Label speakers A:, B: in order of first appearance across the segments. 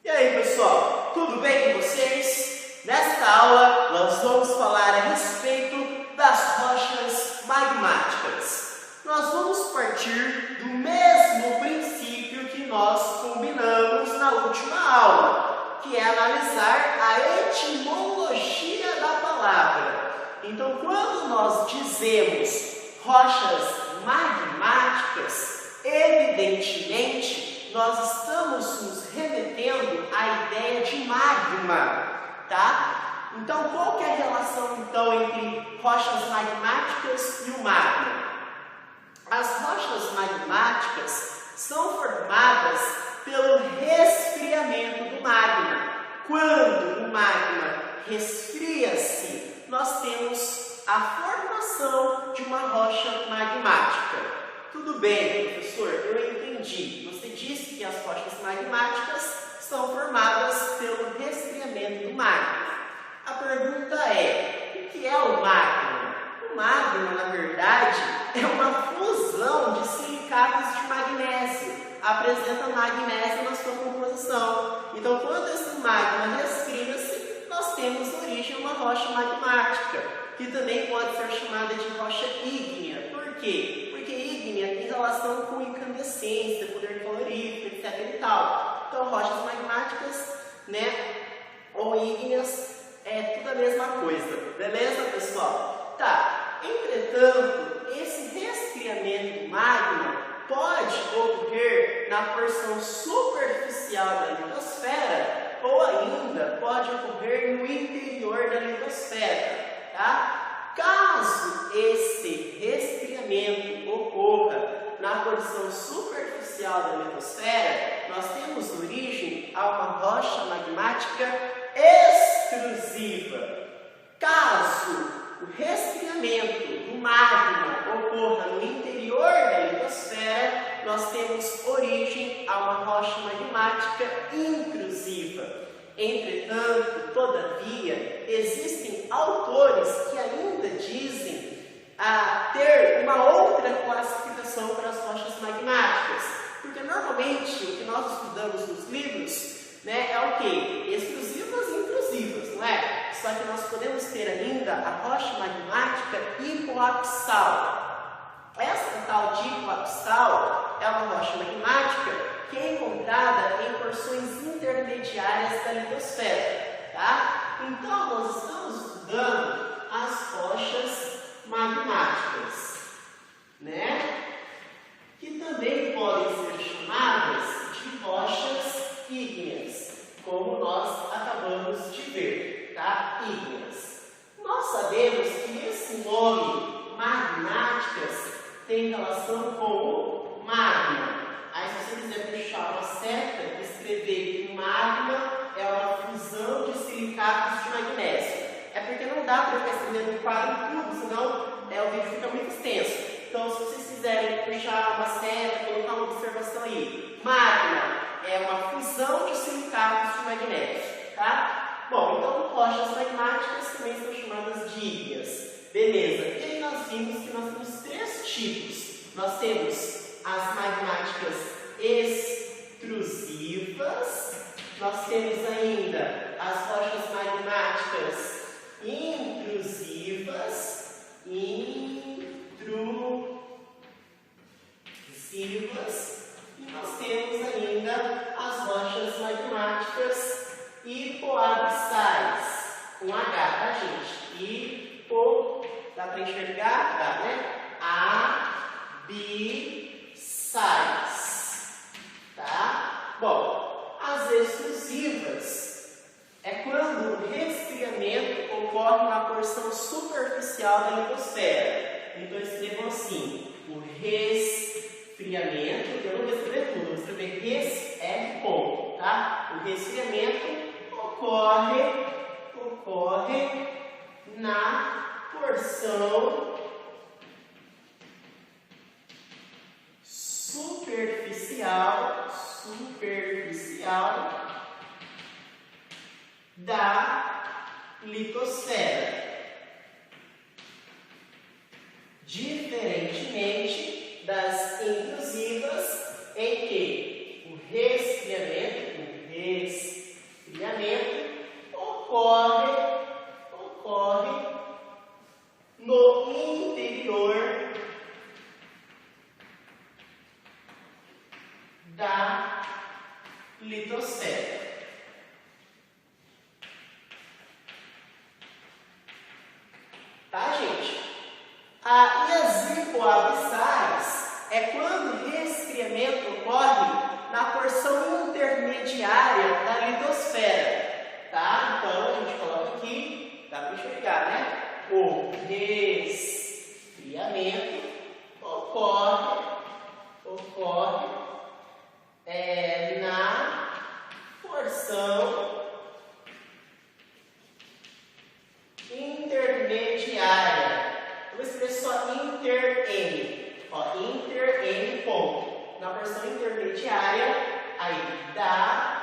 A: E aí, pessoal, tudo bem com vocês? Nesta aula, nós vamos falar a respeito das rochas magmáticas. Nós vamos partir do mesmo princípio que nós combinamos na última aula, que é analisar a etimologia da palavra. Então, quando nós dizemos rochas magmáticas, evidentemente, nós estamos nos remetendo à ideia de magma, tá? Então, qual que é a relação, então, entre rochas magmáticas e o magma? As rochas magmáticas são formadas pelo resfriamento do magma. Quando o magma resfria-se, nós temos a formação de uma rocha magmática. Tudo bem, professor, eu entendi. Você disse que as rochas magmáticas são formadas pelo resfriamento do magma. A pergunta é, o que é o magma? O magma, na verdade, é uma fusão de silicatos de magnésio. Apresenta magnésio na sua composição. Então, quando esse magma resfria-se, nós temos origem a uma rocha magmática, que também pode ser chamada de rocha ígnea. Por quê? Porque ígnea tem relação com incandescência, poder calorífico, etc. e tal. Então, rochas magmáticas, ou ígneas, é tudo a mesma coisa. Beleza, pessoal? Tá. Entretanto, esse resfriamento do magma pode ocorrer na porção superficial da litosfera ou ainda pode ocorrer no interior da litosfera, tá? Caso esse resfriamento ocorra na porção superficial da litosfera, nós temos origem a uma rocha magmática extrusiva. Caso o resfriamento do magma ocorra no interior da litosfera, nós temos origem a uma rocha magmática intrusiva. Entretanto, todavia, existem autores que ainda dizem ter uma outra classificação para as rochas magmáticas, porque normalmente o que nós estudamos nos livros é o quê? Extrusivas e intrusivas, não é? Só que nós podemos ter ainda a rocha magmática hipoaxial. Essa tal de hipoaxial é uma rocha magmática que é encontrada em porções intermediárias da litosfera, tá? Então, nós estamos estudando as rochas magmáticas, que também podem ser chamadas de rochas ígneas, como nós acabamos de ver, tá? Ígneas. Nós sabemos que esse nome magmáticas tem relação com o magma. Aí, se você quiser puxar uma seta e escrever que o magma é uma fusão de silicatos de magnésio. É porque não dá para ficar escrevendo um quadro tudo, senão o vídeo fica muito extenso. Então, se vocês quiserem puxar uma seta, colocar uma observação aí, magma é uma fusão de silicatos de magnésio, tá? Bom, então rochas magmáticas também são chamadas de ígneas. Beleza. E aí nós vimos que nós temos três tipos. Nós temos as magmáticas extrusivas, nós temos ainda as rochas magmáticas intrusivas, e nós temos ainda as rochas magmáticas hipoabissais, com H, tá, gente? Dá para enxergar? Dá, né? Abissais, tá? Bom, as extrusivas é quando o resfriamento ocorre na porção superficial da litosfera. Então, escrevam assim, o resfriamento, eu não vou escrever tudo, vou escrever R ponto, tá? O resfriamento ocorre na porção superficial da litosfera. Diferentemente das intrusivas, em que o resfriamento litosfera. Tá, gente? E as hipoabissais é quando o resfriamento ocorre na porção intermediária da litosfera. Tá? Então, a gente coloca aqui, dá para enxergar, né? O resfriamento ocorre na porção intermediária. Eu vou escrever só inter-N. Inter-N ponto. Na porção intermediária aí da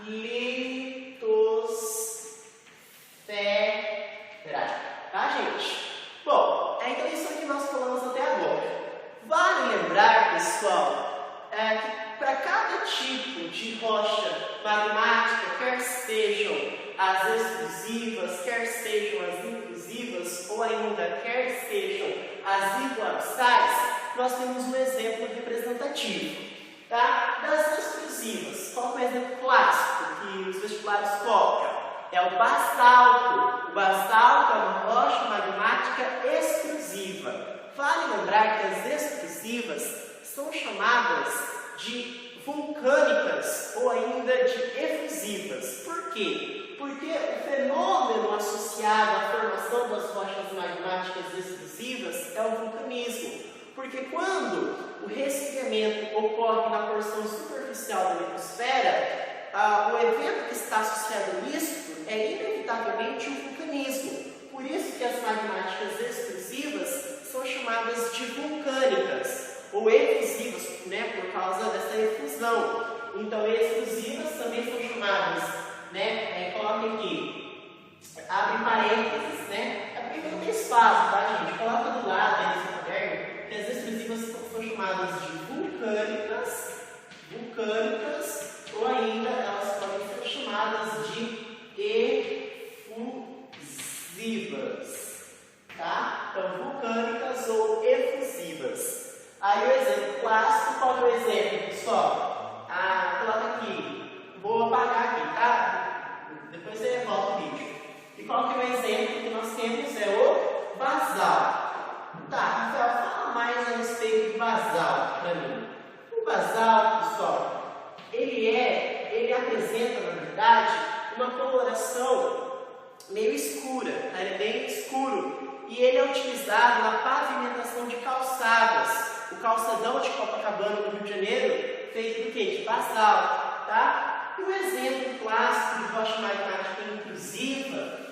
A: litosfera. Tá, gente? Bom, então isso aqui nós falamos até agora. Vale lembrar, pessoal, que para cada tipo de rocha magmática, quer sejam as extrusivas, quer sejam as intrusivas, ou ainda quer sejam as hipoabissais, nós temos um exemplo representativo. Tá? Das extrusivas, qual é o exemplo clássico que os vestibulares colocam? É o basalto. O basalto é uma rocha magmática extrusiva. Vale lembrar que as extrusivas são chamadas de vulcânicas ou ainda de efusivas. Por quê? Porque o fenômeno associado à formação das rochas magmáticas extrusivas é o vulcanismo. Porque quando o resfriamento ocorre na porção superficial da litosfera, o evento que está associado a isso é inevitavelmente o vulcanismo. Por isso que as magmáticas extrusivas são chamadas de vulcânicas ou efusivas, né, por causa dessa efusão. Então, extrusivas também são chamadas, né, coloca aqui, abre parênteses, né, é porque não tem espaço, tá, gente? Coloca do lado aí desse caderno que as extrusivas são chamadas de vulcânicas, ou ainda elas podem ser chamadas de efusivas, tá? Então, vulcânicas ou efusivas. Aí o exemplo clássico, qual é o exemplo, pessoal? Coloca aqui, vou apagar aqui, tá? Depois você volta o vídeo. E qual que é o exemplo que nós temos? É o basalto. Tá, Rafael, fala mais a respeito do basalto para mim. O basalto, pessoal, ele apresenta, na verdade, uma coloração meio escura, tá? Ele é bem escuro. E ele é utilizado na pavimentação de calçadas. O calçadão de Copacabana, no Rio de Janeiro, feito do quê? De basalto, tá? E um exemplo clássico de rocha magmática intrusiva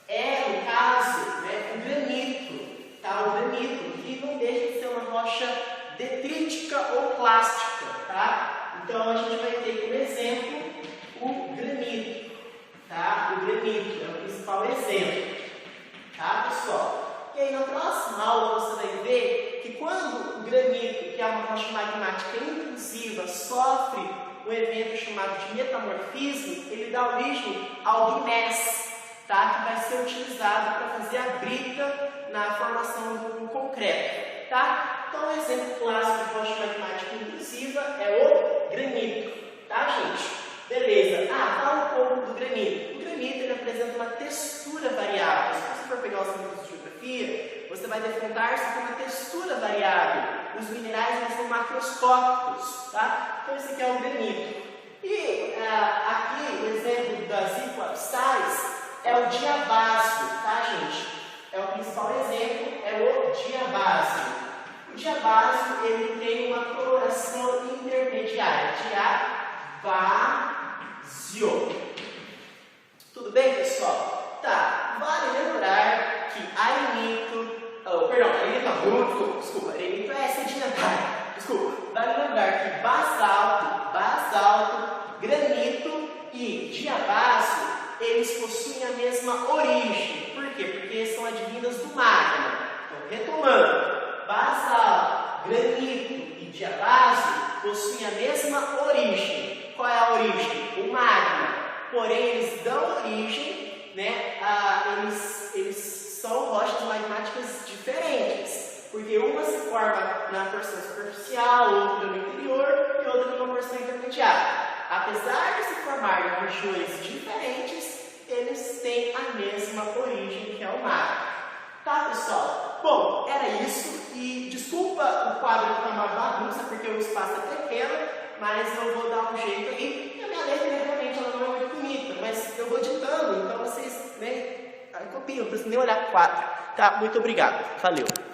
A: é, no caso, né, o granito, tá? O granito, que não deixa de ser uma rocha detrítica ou plástica, tá? Então, a gente vai ter como exemplo o granito, tá? O granito é o principal exemplo, tá, pessoal? E aí, na próxima aula, você vai ver que quando o granito, que é uma rocha magmática intrusiva, sofre um evento chamado de metamorfismo, ele dá origem ao gneiss, tá? Que vai ser utilizado para fazer a brita na formação do concreto, tá? Então, um exemplo clássico de rocha magmática intrusiva é o granito, tá, gente? Beleza. Fala um pouco do granito. O granito, ele apresenta uma textura variável. Se você for pegar os livros de geografia, você vai defrontar-se com uma textura variável. Os minerais são macroscópicos, tá? Então, esse aqui é o granito. E aqui, o exemplo das hipoabissais é o diabásio, tá, gente? É o principal exemplo, é o diabásio. O diabásio, ele tem uma coloração intermediária, diabásio. Tudo bem, pessoal? Tá, vale lembrar que arenito, arenito é sedimentário, vale lembrar que basalto, granito e diabásio, eles possuem a mesma origem. Por quê? Porque são advindas do magma. Então, retomando, basalto, granito e diabásio possuem a mesma origem. Qual é a origem? O magma. Porém, eles dão origem, né, eles são rochas magmáticas diferentes. Porque uma se forma na porção superficial, outra no interior e outra numa porção intermediária. Apesar de se formar em regiões diferentes, eles têm a mesma origem, que é o mar. Tá, pessoal? Bom, era isso. E desculpa o quadro ficar uma bagunça, porque o espaço é pequeno, mas eu vou dar um jeito aqui. E a minha letra, realmente, ela não é muito bonita, mas eu vou ditando, então vocês, né, copiam, não precisa nem olhar o quadro. Tá? Muito obrigado. Valeu.